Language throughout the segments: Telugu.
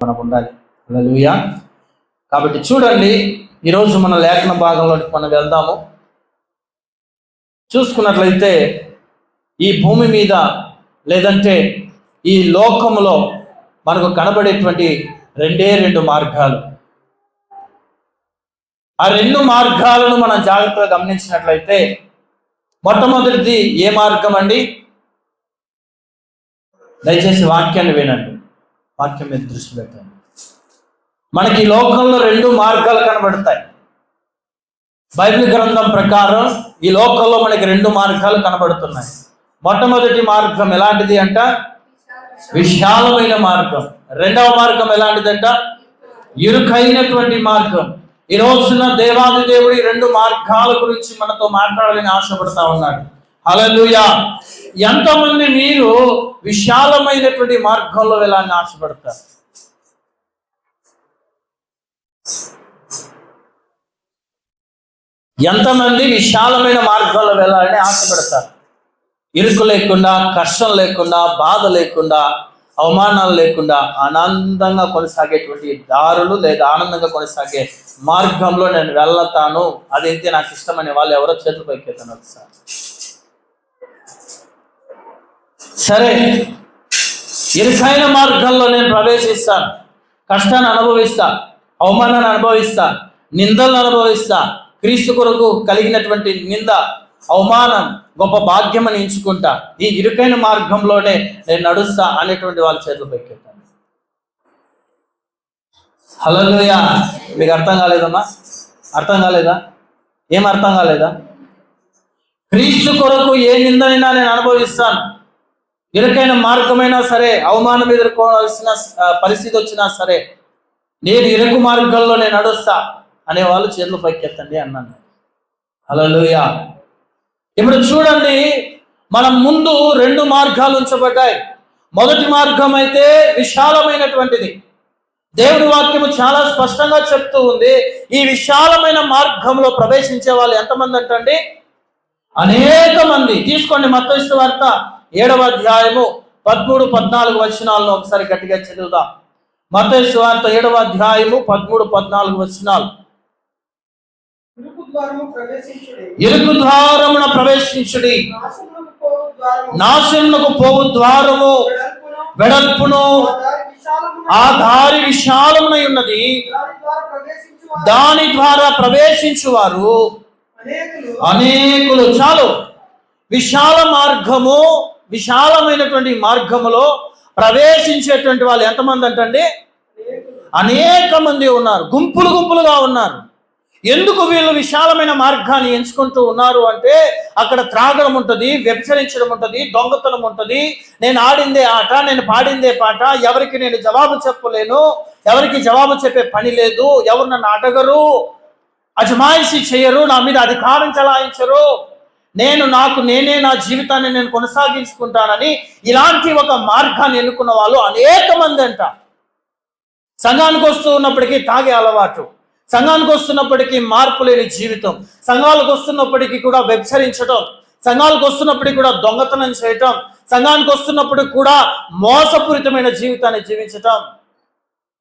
మనం ఉండాలి. హల్లెలూయా. కాబట్టి చూడండి, ఈరోజు మన లేఖన భాగంలోకి మనం వెళ్దాము. చూసుకున్నట్లయితే ఈ భూమి మీద లేదంటే ఈ లోకములో మనకు కనబడేటువంటి రెండు మార్గాలు. ఆ రెండు మార్గాలను మనం జాగ్రత్తగా గమనించినట్లయితే మొట్టమొదటిది ఏ మార్గం అండి? దయచేసి వాక్యాన్ని వినండి, వాక్యం మీద దృష్టి పెట్టండి. మనకి ఈ లోకంలో రెండు మార్గాలు కనబడతాయి. బైబిల్ గ్రంథం ప్రకారం ఈ లోకంలో మనకి రెండు మార్గాలు కనబడుతున్నాయి. మొట్టమొదటి మార్గం ఎలాంటిది అంట? విశాలమైన మార్గం. రెండవ మార్గం ఎలాంటిదంట? ఇరుకైనటువంటి మార్గం. ఈ రోజున దేవాది దేవుడు ఈ రెండు మార్గాల గురించి మనతో మాట్లాడాలని ఆశపడతా ఉన్నాడు. హల్లెలూయా. ఎంతమంది మీరు విశాలమైనటువంటి మార్గంలో వెళ్ళాలని ఆశపడతారు? ఎంతమంది విశాలమైన మార్గంలో వెళ్ళాలని ఆశపడతారు? ఇరుకు లేకుండా, కష్టం లేకుండా, బాధ లేకుండా, అవమానాలు లేకుండా ఆనందంగా కొనసాగేటువంటి దారులు లేదా ఆనందంగా కొనసాగే మార్గంలో నేను వెళ్తాను, అదైతే నాకు ఇష్టమనే వాళ్ళు ఎవరో చేతులు పైకెత్తాను ఒకసారి. సరే, ఇరుకైన మార్గంలో నేను ప్రవేశిస్తాను, కష్టాన్ని అనుభవిస్తా, అవమానాన్ని అనుభవిస్తా, నిందలను అనుభవిస్తా, క్రీస్తు కొరకు కలిగినటువంటి నింద, అవమానం గొప్ప భాగ్యం అని ఎంచుకుంటా, ఈ ఇరుకైన మార్గంలోనే నేను నడుస్తా అనేటువంటి వాళ్ళ చేతులు పైకెత్తాను. హల్లెలూయా. మీకు అర్థం కాలేదమ్మా? అర్థం కాలేదా? ఏం అర్థం కాలేదా? క్రీస్తు కొరకు ఏ నిందనైనా నేను అనుభవిస్తాను, ఇరుకైన మార్గమైనా సరే, అవమానం ఎదుర్కోవాల్సిన పరిస్థితి వచ్చినా సరే, నేను ఇరుకు మార్గంలో నేను నడుస్తా అనేవాళ్ళు చేతులు పైకెత్తండి అన్నాను. హల్లెలూయా. ఇప్పుడు చూడండి, మనం ముందు రెండు మార్గాలు ఉంచబడ్డాయి. మొదటి మార్గం అయితే విశాలమైనటువంటిది. దేవుడి వాక్యము చాలా స్పష్టంగా చెప్తూ ఉంది, ఈ విశాలమైన మార్గంలో ప్రవేశించే వాళ్ళు ఎంతమంది అంటండి? అనేక మంది. తీసుకోండి, మత్తయి సువార్త 7వ అధ్యాయము 13-14 వచనాలను ఒకసారి గట్టిగా చదువుదాం. మత్తయి సువార్త 7వ అధ్యాయము 13-14 వచనాలు. ఇరుకు ద్వారమున ప్రవేశించుడి, నాశనమునకు పోవు ద్వారము వెడల్పును, ఆ దారి విశాలమునై ఉన్నది, దాని ద్వారా ప్రవేశించువారు అనేకులు. చాలు. విశాల మార్గము, విశాలమైనటువంటి మార్గములో ప్రవేశించేటువంటి వాళ్ళు ఎంతమంది అంటండి? అనేక మంది ఉన్నారు, గుంపులు గుంపులుగా ఉన్నారు. ఎందుకు వీళ్ళు విశాలమైన మార్గాన్ని ఎంచుకుంటూ ఉన్నారు అంటే, అక్కడ త్రాగడం ఉంటుంది, వ్యభిచరించడం ఉంటుంది, దొంగతనం ఉంటుంది, నేను ఆడిందే ఆట, నేను పాడిందే పాట, ఎవరికి నేను జవాబు చెప్పలేను, ఎవరికి జవాబు చెప్పే పని లేదు, ఎవరు నన్ను అడగరు, అజమాయిషీ చేయరు, నా మీద అధికారం చలాయించరు, నేనే నా జీవితాన్ని నేను కొనసాగించుకుంటానని ఇలాంటి ఒక మార్గాన్ని ఎన్నుకున్న వాళ్ళు అనేక మంది అంట. సంఘానికి వస్తూ ఉన్నప్పటికీ తాగే అలవాటు, సంఘానికి వస్తున్నప్పటికీ మార్పు లేని జీవితం, సంఘాలకు వస్తున్నప్పటికీ కూడా వ్యభిచరించడం, సంఘాలకు వస్తున్నప్పటికీ కూడా దొంగతనం చేయటం, సంఘానికి వస్తున్నప్పటికీ కూడా మోసపూరితమైన జీవితాన్ని జీవించటం,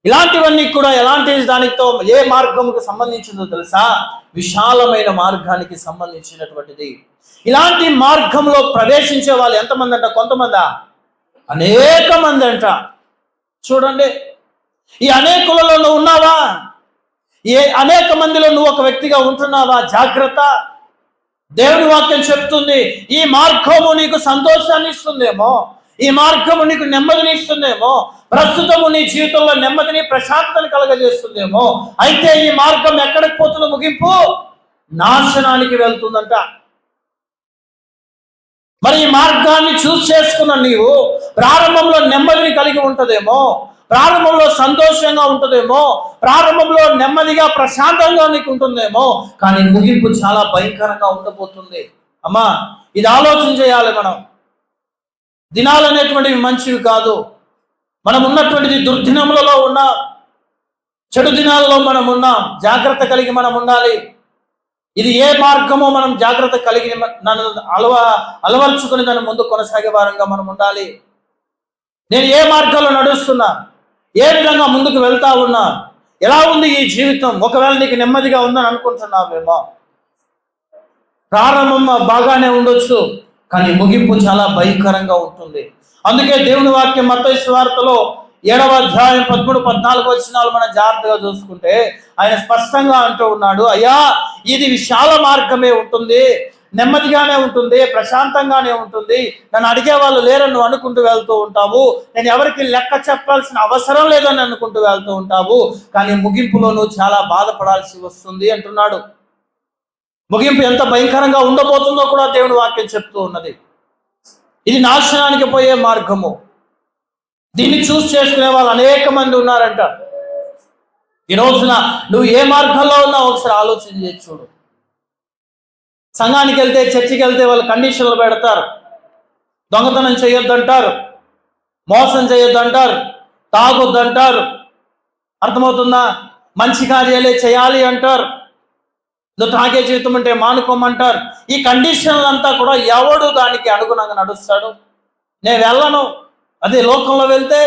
ఇలాంటివన్నీ కూడా ఎలాంటి దానితో ఏ మార్గముకు సంబంధించిందో తెలుసా? విశాలమైన మార్గానికి సంబంధించినటువంటిది. ఇలాంటి మార్గంలో ప్రవేశించే వాళ్ళు ఎంతమంది అంట? కొంతమందా? అనేక మంది అంట. చూడండి, ఈ అనేకులలో నువ్వు ఉన్నావా? అనేక మందిలో నువ్వు ఒక వ్యక్తిగా ఉంటున్నావా? జాగ్రత్త. దేవుని వాక్యం చెప్తుంది, ఈ మార్గము నీకు సంతోషాన్ని ఇస్తుందేమో, ఈ మార్గము నీకు నెమ్మదిని ఇస్తుందేమో, ప్రస్తుతము నీ జీవితంలో నెమ్మదిని, ప్రశాంతతని కలగజేస్తుందేమో, అయితే ఈ మార్గం ఎక్కడికి పోతుందో ముగింపు నాశనానికి వెళ్తుందంట. మరి ఈ మార్గాన్ని చూస్ చేసుకున్న నీవు ప్రారంభంలో నెమ్మదిని కలిగి ఉంటుందేమో, ప్రారంభంలో సంతోషంగా ఉంటుందేమో, ప్రారంభంలో నెమ్మదిగా ప్రశాంతంగా నీకు ఉంటుందేమో, కానీ ముగింపు చాలా భయంకరంగా ఉండబోతుంది. అమ్మా, ఇది ఆలోచన చేయాలి. మనం దినాలు అనేటువంటివి మంచివి కాదు. మనం ఉన్నటువంటిది దుర్దినములలో ఉన్నాం, చెడు దినాలలో మనం ఉన్నాం. జాగ్రత్త కలిగి మనం ఉండాలి. ఇది ఏ మార్గమో మనం జాగ్రత్త కలిగి నన్ను అలవర్చుకుని దాని ముందు కొనసాగే వారంగా మనం ఉండాలి. నేను ఏ మార్గంలో నడుస్తున్నా, ఏ విధంగా ముందుకు వెళ్తా ఉన్నా, ఎలా ఉంది ఈ జీవితం? ఒకవేళ నీకు నెమ్మదిగా ఉందని అనుకుంటున్నావేమో. ప్రారంభం బాగానే ఉండొచ్చు, కానీ ముగింపు చాలా భయంకరంగా ఉంటుంది. అందుకే దేవుని వాక్యం మత్తయి సువార్తలో 7వ అధ్యాయం 13, 14 వచనాలు మనం జాగ్రత్తగా చూసుకుంటే ఆయన స్పష్టంగా అంటూ ఉన్నాడు, అయ్యా ఇది విశాల మార్గమే ఉంటుంది, నెమ్మదిగానే ఉంటుంది, ప్రశాంతంగానే ఉంటుంది, నన్ను అడిగే వాళ్ళు లేరని నువ్వు అనుకుంటూ వెళ్తూ ఉంటావు, నేను ఎవరికి లెక్క చెప్పాల్సిన అవసరం లేదని అనుకుంటూ వెళ్తూ ఉంటావు, కానీ ముగింపులో నువ్వు చాలా బాధపడాల్సి వస్తుంది అంటున్నాడు. ముగింపు ఎంత భయంకరంగా ఉండబోతుందో కూడా దేవుని వాక్యం చెప్తూ ఉన్నది. ఇది నాశనానికి పోయే మార్గము. దీన్ని చూస్ చేసుకునే వాళ్ళు అనేక మంది ఉన్నారంట. ఈ రోజున నువ్వు ఏ మార్గంలో ఉన్నావు ఒకసారి ఆలోచన చేసి చూడు. సంఘానికి వెళ్తే, చర్చికి వెళ్తే వాళ్ళు కండిషన్లు పెడతారు. దొంగతనం చేయొద్దంటారు, మోసం చేయొద్దంటారు, తాగొద్దంటారు. అర్థమవుతుందా? మంచి కార్యాలే చేయాలి అంటారు. నువ్వు తాగే జీవితం అంటే మానుకోమంటారు. ఈ కండిషన్లంతా కూడా ఎవడు దానికి అనుగుణంగా నడుస్తాడు? నేను వెళ్ళను. అదే లోకంలో వెళ్తే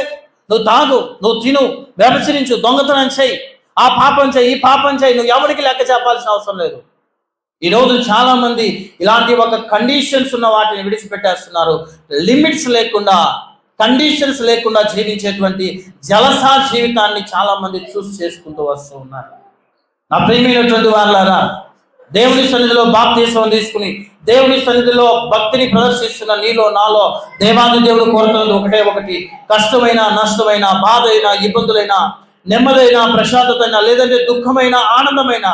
నువ్వు తాగు, నువ్వు తిను, వ్యభిచరించు, దొంగతనం చేయి, ఆ పాపం చేయి, ఈ పాపం చేయి, నువ్వు ఎవరికి లెక్క చెప్పాల్సిన అవసరం లేదు. ఈరోజు చాలా మంది ఇలాంటి ఒక కండిషన్స్ ఉన్న వాటిని విడిచిపెట్టేస్తున్నారు. లిమిట్స్ లేకుండా, కండిషన్స్ లేకుండా జీవించేటువంటి జలసా జీవితాన్ని చాలా మంది చూస్ చేసుకుంటూ వస్తూ ఉన్నారు. నా ప్రియమైనటువంటి వారులారా, దేవుని సన్నిధిలో బాప్తీసం తీసుకుని దేవుని సన్నిధిలో భక్తిని ప్రదర్శిస్తున్న నీలో నాలో దేవాది దేవుడు కోరుతున్నది ఒకటే ఒకటి. కష్టమైన, నష్టమైన, బాధ అయినా, ఇబ్బందులైనా, నెమ్మదైన, ప్రశాంతతైనా, లేదంటే దుఃఖమైన, ఆనందమైన,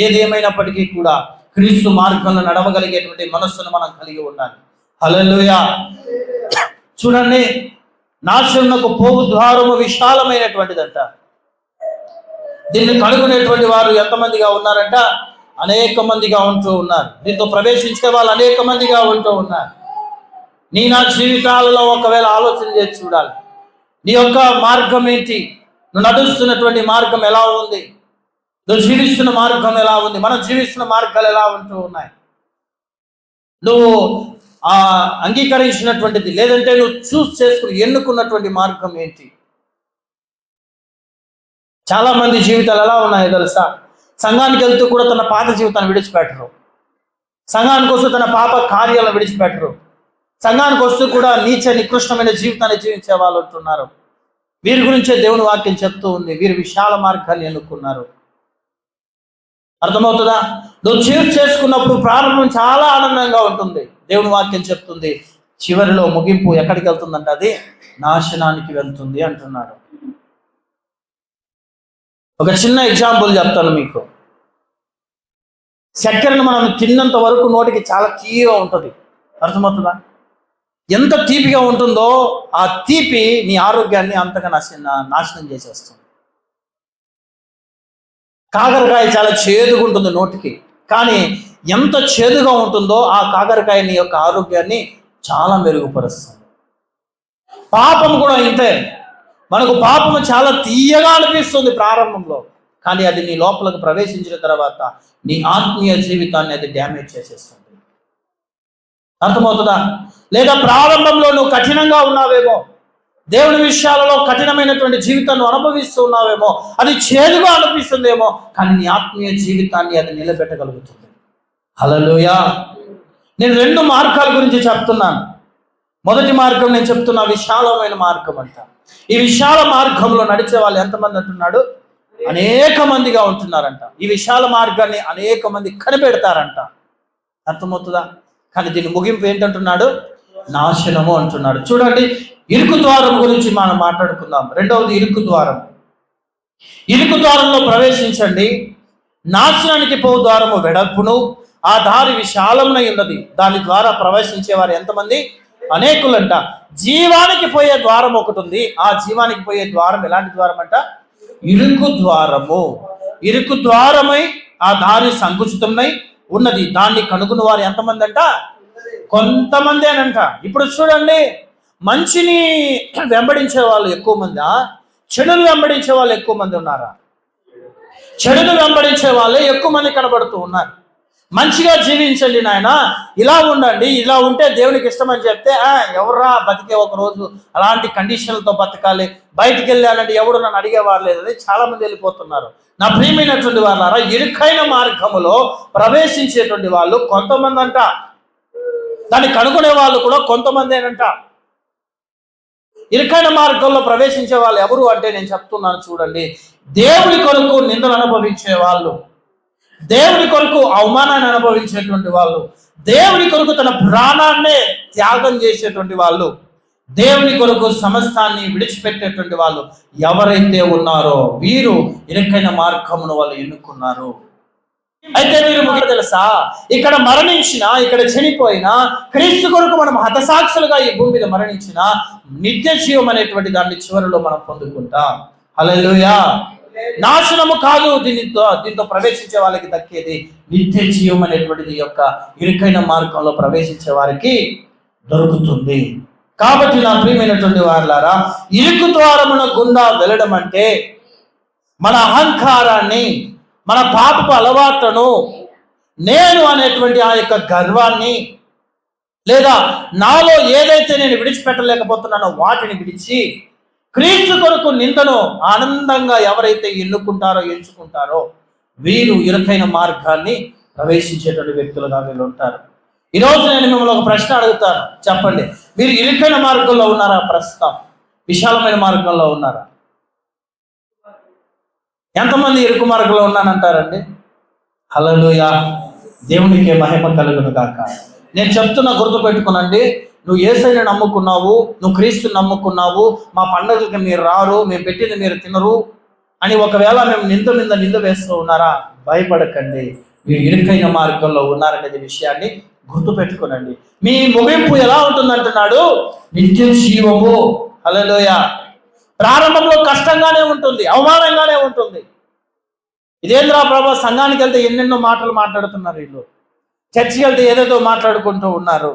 ఏదేమైనప్పటికీ కూడా క్రీస్తు మార్గంలో నడవగలిగేటువంటి మనస్సును మనం కలిగి ఉండాలి. హల్లెలూయా. చూడండి, నాశనమునకు పోవు ద్వారము విశాలమైనటువంటిదంట. దీన్ని కనుగొనేటువంటి వారు ఎంతమందిగా ఉన్నారంట? అనేక మందిగా ఉంటూ ఉన్నారు. దీంతో ప్రవేశించే వాళ్ళు అనేక మందిగా ఉంటూ ఉన్నారు. నా జీవితాలలో ఒకవేళ ఆలోచన చేసి చూడాలి, నీ యొక్క మార్గం ఏంటి? నువ్వు నడుస్తున్నటువంటి మార్గం ఎలా ఉంది? నువ్వు జీవిస్తున్న మార్గం ఎలా ఉంది? మనం జీవిస్తున్న మార్గాలు ఎలా ఉంటూ ఉన్నాయి? నువ్వు అంగీకరించినటువంటిది, లేదంటే నువ్వు చూస్ చేసుకుని ఎన్నుకున్నటువంటి మార్గం ఏంటి? చాలా మంది జీవితాలు ఎలా ఉన్నాయో తెలుసా? సంఘానికి వెళ్తూ కూడా తన పాత జీవితాన్ని విడిచిపెట్టరు. సంఘానికి వస్తూ తన పాప కార్యాలను విడిచిపెట్టరు. సంఘానికి వస్తూ కూడా నీచ నికృష్టమైన జీవితాన్ని జీవించే వాళ్ళు ఉంటున్నారు. వీరి గురించే దేవుని వాక్యం చెప్తూ ఉంది, వీరు విశాల మార్గాన్ని ఎన్నుకున్నారు. అర్థమవుతుందా? నువ్వు చూస్ చేసుకున్నప్పుడు ప్రారంభం చాలా ఆనందంగా ఉంటుంది. దేవుని వాక్యం చెప్తుంది, చివరిలో ముగింపు ఎక్కడికి వెళ్తుందంటే అది నాశనానికి వెళ్తుంది అంటున్నాడు. ఒక చిన్న ఎగ్జాంపుల్ చెప్తాను మీకు. చక్కెరను మనం తిన్నంత వరకు నోటికి చాలా తీయగా ఉంటుంది. అర్థమవుతుందా? ఎంత తీపిగా ఉంటుందో ఆ తీపి నీ ఆరోగ్యాన్ని అంతగా నాశనం చేసేస్తుంది. కాకరకాయ చాలా చేదుగా ఉంటుంది నోటికి, కానీ ఎంత చేదుగా ఉంటుందో ఆ కాకరకాయ నీ యొక్క ఆరోగ్యాన్ని చాలా మెరుగుపరుస్తుంది. పాపం కూడా ఇంతే. మనకు పాపము చాలా తీయగా అనిపిస్తుంది ప్రారంభంలో, కానీ అది నీ లోపలకు ప్రవేశించిన తర్వాత నీ ఆత్మీయ జీవితాన్ని అది డ్యామేజ్ చేసేస్తుంది. అర్థమవుతుందా? లేదా ప్రారంభంలో నువ్వు కఠినంగా ఉన్నావేమో, దేవుని విషయాలలో కఠినమైనటువంటి జీవితాన్ని అనుభవిస్తూ ఉన్నావేమో, అది చేదుగా అనిపిస్తుందేమో, కానీ నీ ఆత్మీయ జీవితాన్ని అది నిలబెట్టగలుగుతుంది. హల్లెలూయా. నేను 2 మార్గాల గురించి చెప్తున్నాను. మొదటి మార్గం నేను చెప్తున్నా విశాలమైన మార్గం అంట. ఈ విశాల మార్గంలో నడిచే వాళ్ళు ఎంతమంది అంటున్నాడు? అనేక మందిగా ఉంటున్నారంట. ఈ విశాల మార్గాన్ని అనేక మంది కనిపెడతారంట. అర్థమవుతుందా? కానీ దీని ముగింపు ఏంటంటున్నాడు? నాశనము అంటున్నాడు. చూడండి, ఇరుకు ద్వారం గురించి మనం మాట్లాడుకుందాం. రెండవది ఇరుకు ద్వారం. ఇరుకు ద్వారంలో ప్రవేశించండి, నాశనానికి పో ద్వారము వెడల్పును, ఆ దారి విశాలమునై ఉన్నది, దాని ద్వారా ప్రవేశించేవారు ఎంతమంది? అనేకులంట. జీవానికి పోయే ద్వారం ఒకటి ఉంది. ఆ జీవానికి పోయే ద్వారం ఎలాంటి ద్వారం అంట? ఇరుకు ద్వారము. ఇరుకు ద్వారమై ఆ దారి సంకుచితమై ఉన్నది, దాన్ని కనుగొని వారు ఎంతమంది అంట? కొంతమంది అనంట. ఇప్పుడు చూడండి, మంచిని వెంబడించే వాళ్ళు ఎక్కువ మందా? చెడును వెంబడించే వాళ్ళు ఎక్కువ మంది ఉన్నారా? చెడును వెంబడించే వాళ్ళే ఎక్కువ మంది కనబడుతూ ఉన్నారు. మంచిగా జీవించండి నాయన, ఇలా ఉండండి, ఇలా ఉంటే దేవునికి ఇష్టం అని చెప్తే ఎవర్రా బతికే ఒక రోజు అలాంటి కండిషన్లతో బతకాలి, బయటికి వెళ్ళాలంటే ఎవరు నన్ను అడిగేవారు లేదని చాలా మంది వెళ్ళిపోతున్నారు. నా ప్రియమైనటువంటి వాళ్ళారా, ఇరుకైన మార్గములో ప్రవేశించేటువంటి వాళ్ళు కొంతమంది అంట, దాన్ని కనుగొనే వాళ్ళు కూడా కొంతమందేనంట. ఇరుకైన మార్గంలో ప్రవేశించే వాళ్ళు ఎవరు అంటే నేను చెప్తున్నాను చూడండి, దేవుని కొరకు నిందలు అనుభవించే వాళ్ళు, దేవుని కొరకు అవమానాన్ని అనుభవించేటువంటి వాళ్ళు, దేవుని కొరకు తన ప్రాణాన్నే త్యాగం చేసేటువంటి వాళ్ళు, దేవుని కొరకు సమస్తాన్ని విడిచిపెట్టేటువంటి వాళ్ళు ఎవరైతే ఉన్నారో వీరు ఇరుకైన మార్గమును వాళ్ళు ఎన్నుకున్నారు. అయితే మీరు తెలుసా, ఇక్కడ మరణించిన, ఇక్కడ చనిపోయినా, క్రీస్తు కొరకు మనం హతసాక్షులుగా ఈ భూమి మీద మరణించిన నిత్య జీవం అనేటువంటి దాన్ని చివరిలో మనం పొందుకుంటాం. హల్లెలూయా. నాశనము కాదు దీంతో ప్రవేశించే వాళ్ళకి దక్కేది నిత్య జీవం అనేటువంటిది యొక్క ఇరుకైన మార్గంలో ప్రవేశించే వారికి దొరుకుతుంది. కాబట్టి నా ప్రియమైనటువంటి వారులారా, ఇరుకు ద్వారమున గుండా వెళ్ళడం అంటే మన అహంకారాన్ని, మన పాపపు అలవాట్లను, నేను అనేటువంటి ఆ యొక్క గర్వాన్ని, లేదా నాలో ఏదైతే నేను విడిచిపెట్టలేకపోతున్నానో వాటిని విడిచి క్రీస్తు కొరకు నిందను ఆనందంగా ఎవరైతే ఎంచుకుంటారో వీరు ఇరుకైన మార్గాన్ని ప్రవేశించేటువంటి వ్యక్తులుగా వీళ్ళు ఉంటారు. ఈరోజు నేను మిమ్మల్ని ఒక ప్రశ్న అడుగుతాను, చెప్పండి, మీరు ఇరుకైన మార్గంలో ఉన్నారా? ప్రస్తుతం విశాలమైన మార్గంలో ఉన్నారా? ఎంతమంది ఇరుకు మార్గంలో ఉన్నానంటారండి? హల్లెలూయా. దేవునికి మహిమ కలుగును గాక. నేను చెప్తున్నా, గుర్తుపెట్టుకునండి, నువ్వు యేసయ్యను నమ్ముకున్నావు, నువ్వు క్రీస్తుని నమ్ముకున్నావు, మా పండుగలకి మీరు రారు, మేము పెట్టింది మీరు తినరు అని ఒకవేళ మేము నింద వేస్తూ ఉన్నారా? భయపడకండి, మీరు ఇరుకైన మార్గంలో ఉన్నారనేది విషయాన్ని గుర్తుపెట్టుకునండి. మీ ముగింపు ఎలా ఉంటుందంటున్నాడు? నిత్య జీవము. హల్లెలూయా. ప్రారంభంలో కష్టంగానే ఉంటుంది, అవమానంగానే ఉంటుంది. ఇదేంద్రా ప్రభా, సంఘానికి వెళ్తే ఎన్నెన్నో మాటలు మాట్లాడుతున్నారు వీళ్ళు, చర్చికి వెళ్తే ఏదేదో మాట్లాడుకుంటూ ఉన్నారు.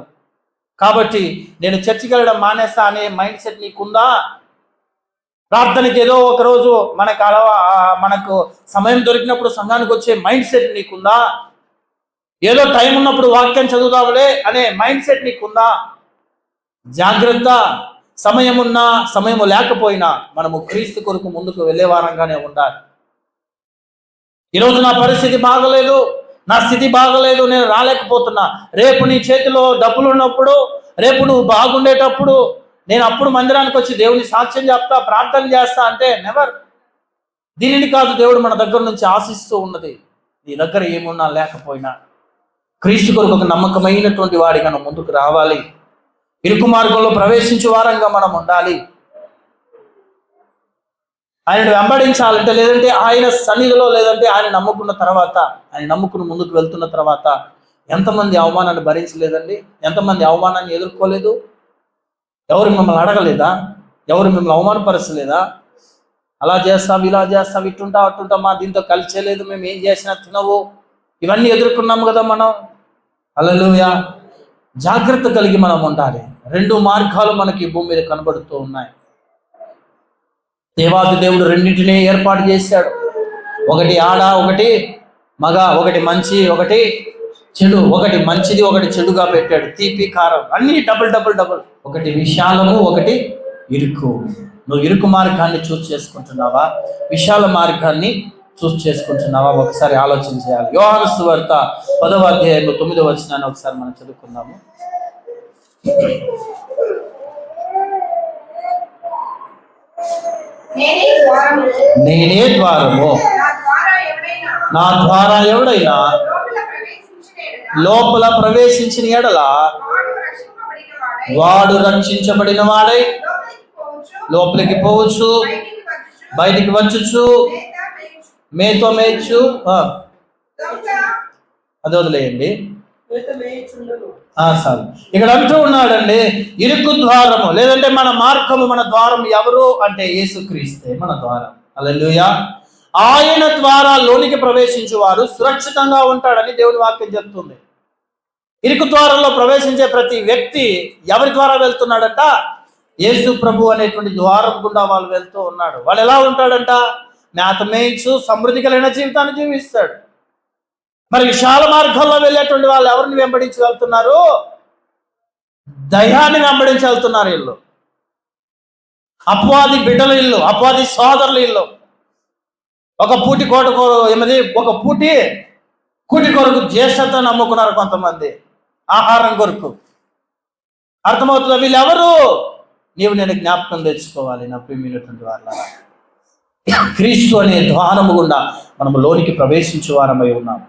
కాబట్టి నేను చర్చికి వెళ్ళడం మానేస్తా అనే మైండ్ సెట్ నీకుందా? ప్రార్థనకి ఏదో ఒకరోజు మనకు సమయం దొరికినప్పుడు సంఘానికి వచ్చే మైండ్ సెట్ నీకుందా? ఏదో టైం ఉన్నప్పుడు వాక్యం చదువుదాములే అనే మైండ్ సెట్ నీకుందా? జాగ్రత్త. సమయం ఉన్నా సమయము లేకపోయినా మనము క్రీస్తు కొరకు ముందుకు వెళ్ళే వారంగానే ఉండాలి. ఈరోజు నా పరిస్థితి బాగలేదు, నా స్థితి బాగలేదు, నేను రాలేకపోతున్నా. రేపు నీ చేతిలో డబ్బులు ఉన్నప్పుడు, రేపు నువ్వు బాగుండేటప్పుడు నేను అప్పుడు మందిరానికి వచ్చి దేవుని సాక్ష్యం చెప్తా, ప్రార్థన చేస్తా అంటే నెవర్. దీనిని కాదు దేవుడు మన దగ్గర నుంచి ఆశిస్తూ ఉన్నది. నీ దగ్గర ఏమున్నా లేకపోయినా క్రీస్తు కొరకు ఒక నమ్మకమైనటువంటి వాడిగా మనం ముందుకు రావాలి. ఇరుకు మార్గంలో ప్రవేశించే వారంగా మనం ఉండాలి. ఆయన వెంబడించాలంటే, లేదంటే ఆయన సన్నిధిలో, లేదంటే ఆయన నమ్ముకున్న తర్వాత, ఆయన నమ్ముకుని ముందుకు వెళ్తున్న తర్వాత ఎంతమంది అవమానాన్ని భరించలేదండి? ఎంతమంది అవమానాన్ని ఎదుర్కోలేదు? ఎవరు మిమ్మల్ని అడగలేదా? ఎవరు మిమ్మల్ని అవమానపరచలేదా? అలా చేస్తావు, ఇలా చేస్తావు, ఇట్టుంటావు, అట్టుంటావు, మా దీంతో కలిసేలేదు, మేము ఏం చేసినా తినవు, ఇవన్నీ ఎదుర్కొన్నాము కదా మనం. హల్లెలూయా. జాగ్రత్త కలిగి మనం ఉండాలి. రెండు మార్గాలు మనకి భూమి మీద కనబడుతూ ఉన్నాయి. దేవాది దేవుడు రెండింటినీ ఏర్పాటు చేశాడు. ఒకటి ఆడ, ఒకటి మగ, ఒకటి మంచి, ఒకటి చెడు, ఒకటి మంచిది, ఒకటి చెడుగా పెట్టాడు. తీపి కారం అన్ని డబుల్. ఒకటి విశాలము, ఒకటి ఇరుకు. నువ్వు ఇరుకు మార్గాన్ని చూస్ చేసుకుంటున్నావా? విశాల మార్గాన్ని చూస్ చేసుకుంటున్నావా? ఒకసారి ఆలోచన చేయాలి. యోహాను సువార్త 10వ అధ్యాయం 9వ వచనాన్ని ఒకసారి మనం చదువుకుందాము. నేనే ద్వారము, నా ద్వారా ఎవడైనా లోపల ప్రవేశించిన ఎడల వాడు రక్షించబడిన వాడై లోపలికి పోవచ్చు, బయటికి వచ్చుచు మేతో మేయచ్చు. అది వదిలేయండి. సార్ ఇక్కడ అంటూ ఉన్నాడండి, ఇరుకు ద్వారము, లేదంటే మన మార్గము, మన ద్వారం ఎవరు అంటే యేసుక్రీస్తే మన ద్వారం. హల్లెలూయా. ఆయన ద్వారా లోనికి ప్రవేశించేవారు సురక్షితంగా ఉంటాడని దేవుని వాక్యం చెప్తుంది. ఇరుకు ద్వారంలో ప్రవేశించే ప్రతి వ్యక్తి ఎవరి ద్వారా వెళ్తున్నాడంట? యేసు ప్రభు అనేటువంటి ద్వారం గుండా వాళ్ళు వెళ్తూ ఉన్నాడు. వాళ్ళు ఎలా ఉంటాడంట? మేత మేయించు సమృద్ధి కలిగిన జీవితాన్ని జీవిస్తాడు. మరి విశాల మార్గంలో వెళ్ళేటువంటి వాళ్ళు ఎవరిని వెంబడించి వెళ్తున్నారు? దయ్యాన్ని వెంబడించి వెళ్తున్నారు. వీళ్ళు అపవాది బిడ్డల ఇల్లు, అపవాది సోదరుల ఇల్లు. ఒక పూటి కూటి కొరకు జ్యేష్ఠత నమ్ముకున్నారు కొంతమంది, ఆహారం కొరకు. అర్థమవుతుందా? వీళ్ళెవరు? నీవు నేను జ్ఞాపకం తెచ్చుకోవాలి నా ప్రియమైనటువంటి వాళ్ళ. క్రీస్తు అనే ద్వారము గుండా మనము లోనికి ప్రవేశించే వారమై ఉన్నాం.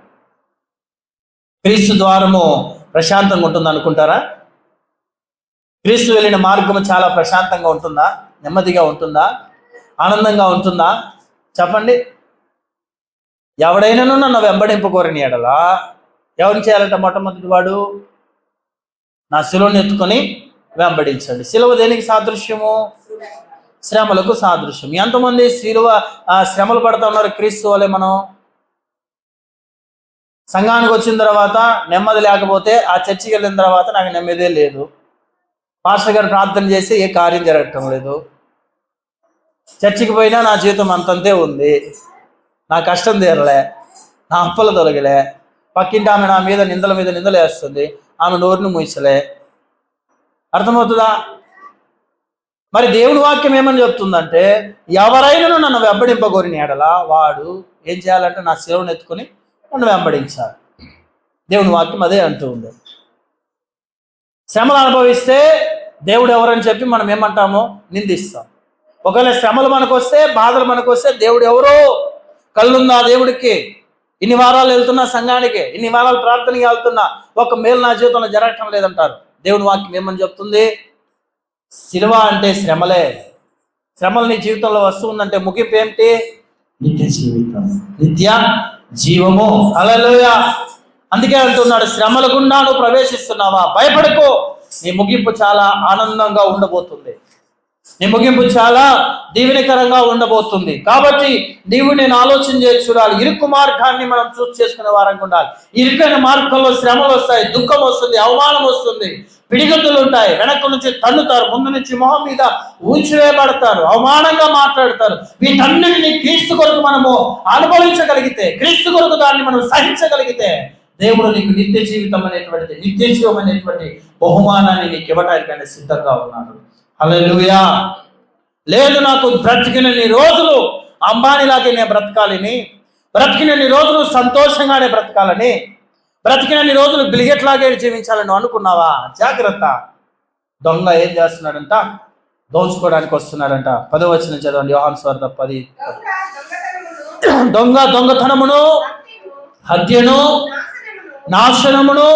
క్రీస్తు ద్వారము ప్రశాంతంగా ఉంటుంది అనుకుంటారా? క్రీస్తు వెళ్ళిన మార్గము చాలా ప్రశాంతంగా ఉంటుందా? నెమ్మదిగా ఉంటుందా? ఆనందంగా ఉంటుందా? చెప్పండి. ఎవడైనాను నన్ను వెంబడింపకోరని ఎడలా ఎవరిని చేయాలంట? మొట్టమొదటి వాడు నా శిలువను ఎత్తుకొని వెంబడించండి. శిలువ దేనికి సాదృశ్యము? శ్రమలకు సాదృశ్యం. ఎంతమంది శ్రమలు పడుతూ ఉన్నారు క్రీస్తు వలె? మనం సంఘానికి వచ్చిన తర్వాత నెమ్మది లేకపోతే, ఆ చర్చికి వెళ్ళిన తర్వాత నాకు నెమ్మదే లేదు, పాస్టర్ గారు ప్రార్థన చేసి ఏ కార్యం జరగటం లేదు, చర్చికి పోయినా నా జీవితం అంతంతే ఉంది, నా కష్టం తీరలే, నా అప్పలు తొలగలే, పక్కింటి ఆమె నా మీద నిందల మీద నిందలు వేస్తుంది, ఆమె నోరును మూసలే. అర్థమవుతుందా? మరి దేవుని వాక్యం ఏమని చెప్తుందంటే, ఎవరైనా నన్ను వెంబడింపగోరిన ఎడలా వాడు ఏం చేయాలంటే నా శిలువను ఎత్తుకొని నన్ను వెంబడించాలి. దేవుని వాక్యం అదే అంటూ ఉంది. శ్రమలు అనుభవిస్తే దేవుడు ఎవరని చెప్పి మనం ఏమంటామో నిందిస్తాం. ఒకవేళ శ్రమలు మనకు వస్తే, బాధలు మనకు వస్తే దేవుడు ఎవరో? కళ్ళుందా దేవుడికి? ఇన్ని వారాలు వెళ్తున్నా సంఘానికి, ఇన్ని వారాలు ప్రార్థనకి వెళ్తున్నా, ఒక మేలు నా జీవితంలో జరగటం లేదంటారు. దేవుని వాక్యం ఏమని చెప్తుంది? శిలువ అంటే శ్రమలే. శ్రమలు నీ జీవితంలో వస్తుందంటే ముగింపు ఏమిటి? నిత్య జీవితం, నిత్య జీవము. హల్లెలూయా. అందుకే అంటున్నాడు, శ్రమల గుండా నువ్వు ప్రవేశిస్తున్నావా? భయపడకు, నీ ముగింపు చాలా ఆనందంగా ఉండబోతుంది, నీ ముగింపు చాలా దీవెనకరంగా ఉండబోతుంది. కాబట్టి నీవు నేను ఆలోచన చేసి చూడాలి. ఇరుకు మార్గాన్ని మనం చూస్ చేసుకునే వారంగా ఉండాలి. ఇరుకైన మార్గంలో శ్రమలు వస్తాయి, దుఃఖం వస్తుంది, అవమానం వస్తుంది, పిడిగొద్దులు ఉంటాయి, వెనక నుంచి తన్నుతారు, ముందు నుంచి మొహం మీద ఊడ్చివేయబడతారు, అవమానంగా మాట్లాడతారు. వీటన్నిటిని క్రీస్తు కొరకు మనము అనుభవించగలిగితే, క్రీస్తు కొరకు దాన్ని మనం సహించగలిగితే, దేవుడు నీకు నిత్య జీవితం అనేటువంటిది, నిత్య జీవం అనేటువంటి బహుమానాన్ని నీకు ఇవ్వటానికైనా సిద్ధంగా ఉన్నాడు. హల్లెలూయా. లేదు నాకు బ్రతికినన్ని రోజులు అంబానీలాగే నేను బ్రతకాలని, బ్రతికినన్ని రోజులు సంతోషంగానే బ్రతకాలని, బ్రతికినన్ని రోజులు బిలిగెట్లాగే జీవించాలని అనుకున్నావా? జాగ్రత్త. దొంగ ఏం చేస్తున్నాడంట? దోచుకోవడానికి వస్తున్నాడంట. 10వ వచనం చదవండి, యోహాను సువార్త 10. దొంగతనమును, హత్యను, నాశనమును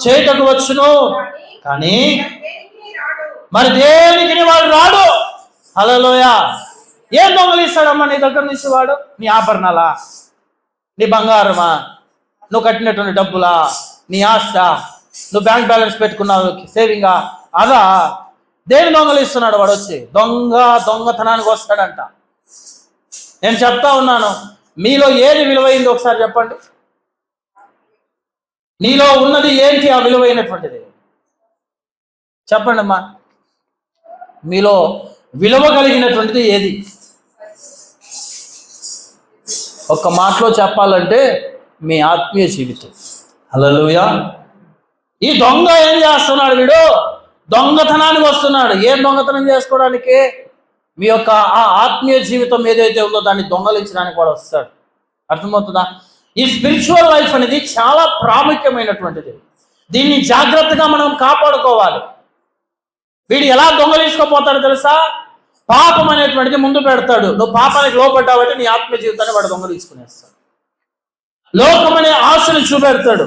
చేయటకు వచ్చును, కానీ మరి దేనికి వాడు రాడు. హల్లెలూయా. ఏం దొంగలిస్తాడమ్మా నీ దగ్గర నుంచి వాడు? నీ ఆభరణాలా? నీ బంగారమా? నువ్వు కట్టినటువంటి డబ్బులా? నీ ఆస్త? నువ్వు బ్యాంక్ బ్యాలెన్స్ పెట్టుకున్నావు సేవింగా? అదా? దేని దొంగలిస్తున్నాడు వాడు? వచ్చి దొంగతనానికి వస్తాడంట. నేను చెప్తా ఉన్నాను, మీలో ఏది విలువైంది ఒకసారి చెప్పండి. నీలో ఉన్నది ఏంటి ఆ విలువైనటువంటిది? చెప్పండి అమ్మా. మీలో విలువ కలిగినటువంటిది ఏది? ఒక్క మాటలో చెప్పాలంటే మీ ఆత్మీయ జీవితం. హల్లెలూయా. ఈ దొంగ ఏం చేస్తున్నాడు? వీడు దొంగతనానికి వస్తున్నాడు. ఏం దొంగతనం చేసుకోవడానికి? మీ యొక్క ఆ ఆత్మీయ జీవితం ఏదైతే ఉందో దాన్ని దొంగలించడానికి కూడా వస్తాడు. అర్థమవుతుందా? ఈ స్పిరిచువల్ లైఫ్ అనేది చాలా ప్రాముఖ్యమైనటువంటిది. దీన్ని జాగ్రత్తగా మనం కాపాడుకోవాలి. వీడు ఎలా దొంగలించుకోపోతాడో తెలుసా? పాపం అనేటువంటిది ముందు పెడతాడు. నువ్వు పాపానికి లోపడ్డావంటే నీ ఆత్మీయ జీవితాన్ని వాడు దొంగలించుకునేస్తాడు. లోకం అనే ఆశను చూపెడతాడు.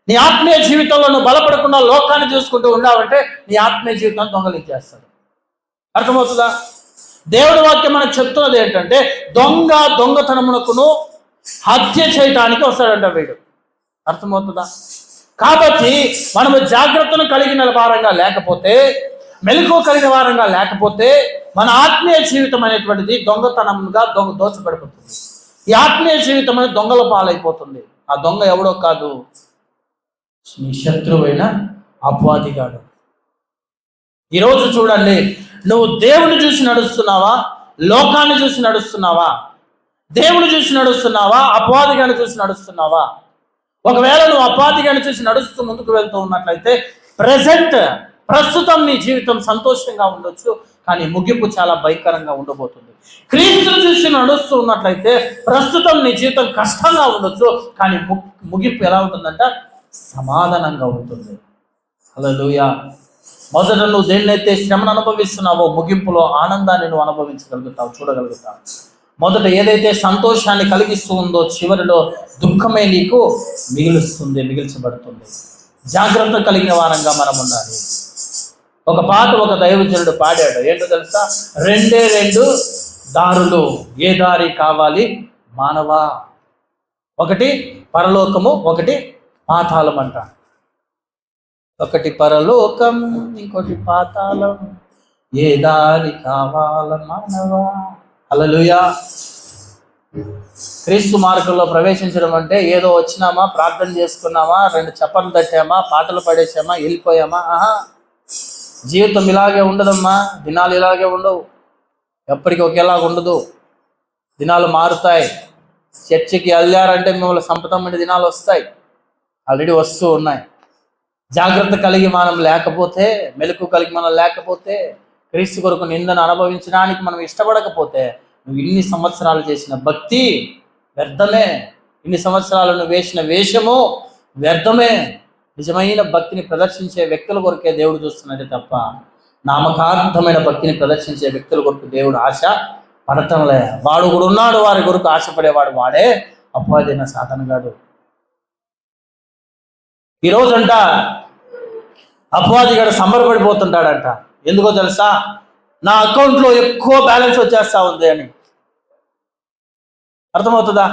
నీ ఆత్మీయ జీవితంలో నువ్వు బలపడకుండా లోకాన్ని చూసుకుంటూ ఉన్నావంటే నీ ఆత్మీయ జీవితాన్ని దొంగలించేస్తాడు. అర్థమవుతుందా? దేవుడి వాక్యం మనకు చెప్తున్నది ఏంటంటే, దొంగతనమునకును హత్య చేయటానికి వస్తాడంట వీడు. అర్థమవుతుందా? కాబట్టి మనము జాగ్రత్తను కలిగిన వారంగా లేకపోతే, మెలకువ కలిగిన వారంగా లేకపోతే, మన ఆత్మీయ జీవితం అనేటువంటిది దొంగతనంగా దోచబడిపోతుంది. ఈ ఆత్మీయ జీవితం అనేది దొంగల పాలైపోతుంది. ఆ దొంగ ఎవడో కాదు, నీ శత్రువైన అపవాదిగాడు. ఈరోజు చూడండి, నువ్వు దేవుని చూసి నడుస్తున్నావా? లోకాన్ని చూసి నడుస్తున్నావా? దేవుని చూసి నడుస్తున్నావా? అపవాదిగాన్ని చూసి నడుస్తున్నావా? ఒకవేళ నువ్వు అపాధిగాన్ని చూసి నడుస్తూ ముందుకు వెళ్తూ ఉన్నట్లయితే ప్రస్తుతం నీ జీవితం సంతోషంగా ఉండొచ్చు, కానీ ముగింపు చాలా భయంకరంగా ఉండబోతుంది. క్రీస్తును చూసి నడుస్తూ ఉన్నట్లయితే ప్రస్తుతం నీ జీవితం కష్టంగా ఉండొచ్చు, కానీ ముగింపు ఎలా ఉంటుందంట? సమాధానంగా ఉంటుంది. హల్లెలూయా. మొదట నువ్వు దేన్నైతే శ్రమను అనుభవిస్తున్నావో ముగింపులో ఆనందాన్ని నువ్వు అనుభవించగలుగుతావు, చూడగలుగుతావు. మొదట ఏదైతే సంతోషాన్ని కలిగిస్తూ ఉందో చివరిలో దుఃఖమే నీకు మిగిల్చబడుతుంది. జాగ్రత్త కలిగిన వారంగా మనం ఉండాలి. ఒక పాట ఒక దైవజనుడు పాడాడు, ఏంటో తెలుసా? 2 దారులు, ఏ దారి కావాలి మానవా? ఒకటి పరలోకము, ఒకటి పాతాళం అంట. ఒకటి పరలోకం, ఇంకోటి పాతాళం, ఏ దారి కావాల మానవా? హల్లెలూయా. క్రీస్తు మార్గంలో ప్రవేశించడం అంటే ఏదో వచ్చినామా, ప్రార్థన చేసుకున్నామా, 2 చప్పట్లు తట్టామా, పాటలు పడేసామా, వెళ్ళిపోయామా? జీవితం ఇలాగే ఉండదమ్మా. దినాలు ఇలాగే ఉండవు, ఎప్పటికీ ఒకేలాగా ఉండదు. దినాలు మారుతాయి. చర్చికి వెళ్ళారంటే మిమ్మల్ని సంపదమైన దినాలు వస్తాయి, ఆల్రెడీ వస్తూ ఉన్నాయి. జాగ్రత్త కలిగి మనం లేకపోతే, మెలకు కలిగి మనం లేకపోతే, క్రీస్తు కొరకు నిందను అనుభవించడానికి మనం ఇష్టపడకపోతే, నువ్వు ఇన్ని సంవత్సరాలు చేసిన భక్తి వ్యర్థమే, ఇన్ని సంవత్సరాలు నువ్వు వేసిన వేషము వ్యర్థమే. నిజమైన భక్తిని ప్రదర్శించే వ్యక్తుల కొరకే దేవుడు చూస్తున్నట్టే తప్ప నామకార్థమైన భక్తిని ప్రదర్శించే వ్యక్తుల కొరకు దేవుడు ఆశ పడటంలే. వాడు కూడా ఉన్నాడు, వారి కొరకు ఆశపడేవాడు వాడే అపవాదైన సాతానుగాడు. ఈరోజంట అపవాదిగాడు సంబరపడిపోతుంటాడంట. ఎందుకో తెలుసా? నా అకౌంట్లో ఎక్కువ బ్యాలెన్స్ వచ్చేస్తా ఉంది అని. అర్థమవుతుందా?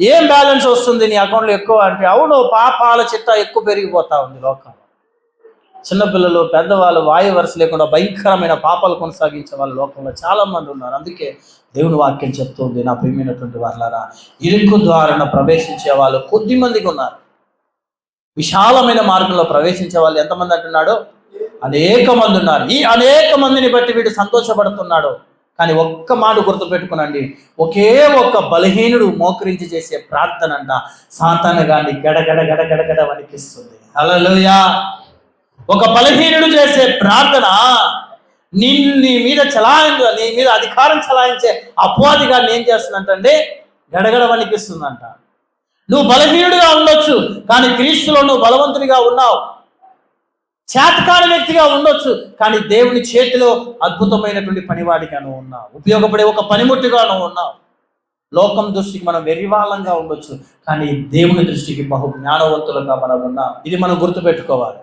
ఏం బ్యాలెన్స్ వస్తుంది నీ అకౌంట్లో ఎక్కువ అంటే? అవును, పాపాల చిట్టా ఎక్కువ పెరిగిపోతా ఉంది లోకంలో. చిన్నపిల్లలు, పెద్దవాళ్ళు వాయు వరుస లేకుండా భయంకరమైన పాపాలు కొనసాగించే వాళ్ళ లోకంలో చాలా మంది ఉన్నారు. అందుకే దేవుని వాక్యం చెప్తుంది, నా ప్రియమైనటువంటి వాళ్ళారా, ఇరుకు ద్వారాన ప్రవేశించే వాళ్ళు కొద్ది మందికి ఉన్నారు. విశాలమైన మార్గంలో ప్రవేశించే వాళ్ళు ఎంతమంది అంటున్నాడు? అనేక మంది ఉన్నారు. ఈ అనేక మందిని బట్టి వీడు సంతోషపడుతున్నాడు. కానీ ఒక్క మాట గుర్తుపెట్టుకునండి, ఒకే ఒక్క బలహీనుడు మోకరించి చేసే ప్రార్థన అంట సాతాను గాని గడగడ వణికిస్తుంది. హల్లెలూయా. ఒక బలహీనుడు చేసే ప్రార్థన నీ మీద నీ మీద అధికారం చలాయించే అపవాది గారిని ఏం చేస్తుందంటే గడగడ వణికిస్తుందంట. నువ్వు బలహీనుడిగా ఉండొచ్చు, కానీ క్రీస్తులో నువ్వు బలవంతుడిగా ఉన్నావు. చేతకాని వ్యక్తిగా ఉండొచ్చు, కానీ దేవుని చేతిలో అద్భుతమైనటువంటి పనివాడిగా నువ్వు ఉన్నావు. ఉపయోగపడే ఒక పనిముట్టుగా నువ్వు ఉన్నావు. లోకం దృష్టికి మనం వెర్రివాళ్ళంగా ఉండొచ్చు, కానీ దేవుని దృష్టికి బహు జ్ఞానవంతులుగా మనం ఉన్నాం. ఇది మనం గుర్తుపెట్టుకోవాలి.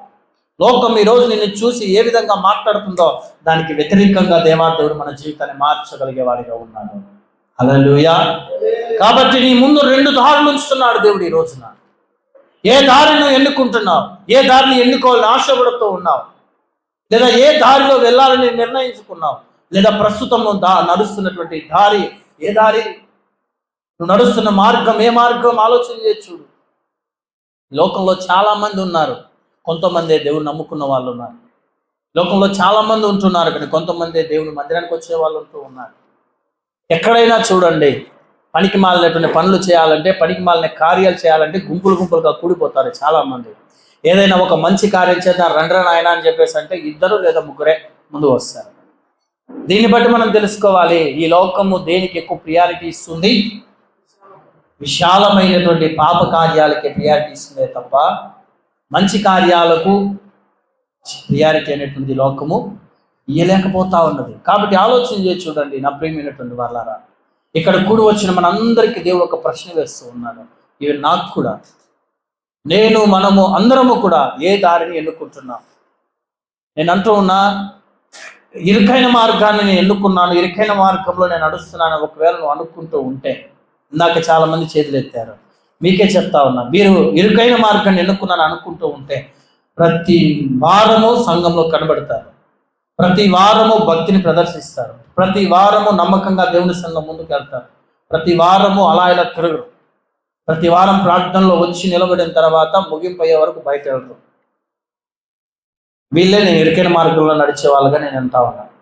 లోకం ఈరోజు నిన్ను చూసి ఏ విధంగా మాట్లాడుతుందో దానికి వ్యతిరేకంగా దేవాదేవుడు మన జీవితాన్ని మార్చగలిగే వాడిగా ఉన్నాడు. హల్లెలూయా. కాబట్టి నీ ముందు 2 దారులు ఉంచుతున్నాడు దేవుడు ఈ రోజున. ఏ దారిని ఎన్నుకుంటున్నావు? ఏ దారిని ఎన్నుకోవాలని ఆశపడుతూ ఉన్నావు? లేదా ఏ దారిలో వెళ్ళాలని నిర్ణయించుకున్నావు? లేదా ప్రస్తుతం నడుస్తున్నటువంటి దారి ఏ దారి? నువ్వు నడుస్తున్న మార్గం ఏ మార్గం? ఆలోచన చేసి చూడు. లోకంలో చాలా మంది ఉన్నారు, కొంతమంది దేవుని నమ్ముకున్న వాళ్ళు ఉన్నారు. లోకంలో చాలా మంది ఉంటున్నారు, కానీ కొంతమంది దేవుని మందిరానికి వచ్చే వాళ్ళు ఉంటూ ఉన్నారు. ఎక్కడైనా చూడండి, పనికి మాలినటువంటి పనులు చేయాలంటే, పనికి మాలిన కార్యాలు చేయాలంటే గుంపులుగా కూడిపోతారు చాలా మంది. ఏదైనా ఒక మంచి కార్యం చేద్దాం రండ్రా నాయన అని చెప్పేసి అంటే 2 లేదా 3 ముందు వస్తారు. దీన్ని బట్టి మనం తెలుసుకోవాలి, ఈ లోకము దేనికి ఎక్కువ ప్రియారిటీ ఇస్తుంది? విశాలమైనటువంటి పాప కార్యాలకి ప్రియారిటీ ఇస్తుందే తప్ప మంచి కార్యాలకు ప్రియారిటీ అనేటువంటి లోకము ఇయ్యలేకపోతా ఉన్నది. కాబట్టి ఆలోచన చేసి చూడండి నా ప్రియమైనటువంటి వాళ్ళారా, ఇక్కడ కూడి వచ్చిన మనందరికీ దేవుడు ఒక ప్రశ్న వేస్తూ ఉన్నాడు. ఇవి నాకు కూడా, మనము అందరము కూడా ఏ దారిని ఎన్నుకుంటున్నాం? నేను అంటూ ఉన్నా, ఇరుకైన మార్గాన్ని నేను ఎన్నుకున్నాను, ఇరుకైన మార్గంలో నేను నడుస్తున్నాను. ఒకవేళ నువ్వు అనుకుంటూ ఉంటే, ఇందాక చాలా మంది చేతులు ఎత్తారు, మీకే చెప్తా ఉన్నా, మీరు ఇరుకైన మార్గాన్ని ఎన్నుకున్నాను అనుకుంటూ ఉంటే ప్రతి వారము సంఘంలో కనబడతారు, ప్రతి వారము భక్తిని ప్రదర్శిస్తారు, ప్రతి వారము నమ్మకంగా దేవుని సంఘం ముందుకు వెళ్తారు, ప్రతి వారము అలా ఇలా తిరగరు, ప్రతి వారం ప్రార్థనలో వచ్చి నిలబడిన తర్వాత ముగింపు అయ్యే వరకు బయట వెళ్తారు. వీళ్ళే నేను ఇరుకైన మార్గంలో నడిచే వాళ్ళుగా నేను అంటా ఉన్నాను.